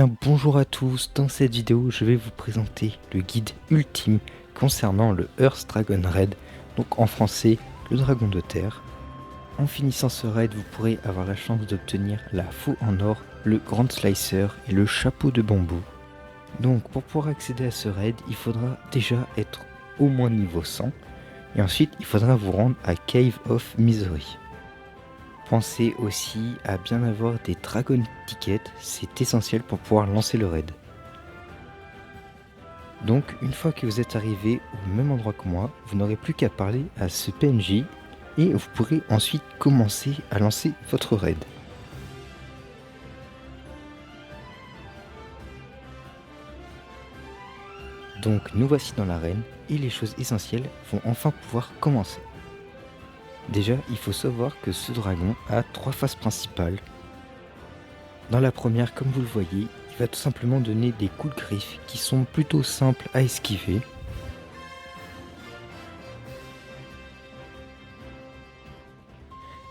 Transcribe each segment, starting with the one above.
bien bonjour à tous, dans cette vidéo je vais vous présenter le guide ultime concernant le Earth Dragon Raid, donc en français le dragon de terre. En finissant ce raid vous pourrez avoir la chance d'obtenir la faux en or, le Grand Slicer et le chapeau de bambou. Donc pour pouvoir accéder à ce raid il faudra déjà être au moins niveau 100 et ensuite il faudra vous rendre à Cave of Misery. Pensez aussi à bien avoir des Dragon Tickets, c'est essentiel pour pouvoir lancer le raid. Donc une fois que vous êtes arrivé au même endroit que moi, vous n'aurez plus qu'à parler à ce PNJ et vous pourrez ensuite commencer à lancer votre raid. Donc nous voici dans l'arène et les choses essentielles vont enfin pouvoir commencer. Déjà, il faut savoir que ce dragon a 3 phases principales. Dans la première, comme vous le voyez, il va tout simplement donner des coups de griffe qui sont plutôt simples à esquiver.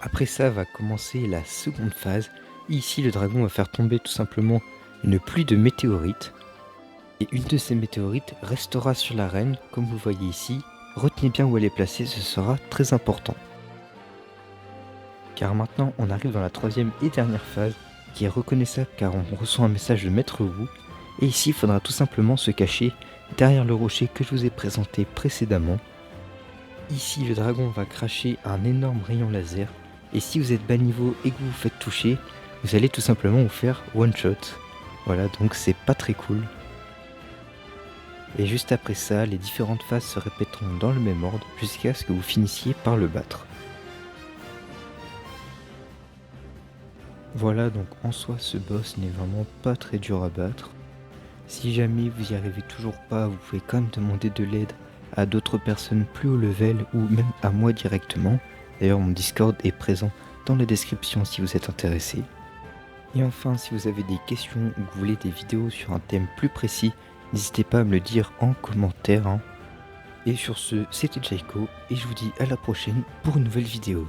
Après ça va commencer la seconde phase. Ici, le dragon va faire tomber tout simplement une pluie de météorites. Et une de ces météorites restera sur l'arène, comme vous voyez ici. Retenez bien où elle est placée, ce sera très important. Car maintenant on arrive dans la troisième et dernière phase qui est reconnaissable car on reçoit un message de Maître Wu et ici il faudra tout simplement se cacher derrière le rocher que je vous ai présenté précédemment. Ici le dragon va cracher un énorme rayon laser et si vous êtes bas niveau et que vous vous faites toucher, vous allez tout simplement vous faire one shot. Voilà, donc c'est pas très cool. Et juste après ça, les différentes phases se répéteront dans le même ordre jusqu'à ce que vous finissiez par le battre. Voilà, donc en soi ce boss n'est vraiment pas très dur à battre. Si jamais vous y arrivez toujours pas, vous pouvez quand même demander de l'aide à d'autres personnes plus haut level ou même à moi directement. D'ailleurs mon Discord est présent dans la description si vous êtes intéressé. Et enfin, si vous avez des questions ou que vous voulez des vidéos sur un thème plus précis, n'hésitez pas à me le dire en commentaire. Et sur ce, c'était Jaiko et je vous dis à la prochaine pour une nouvelle vidéo.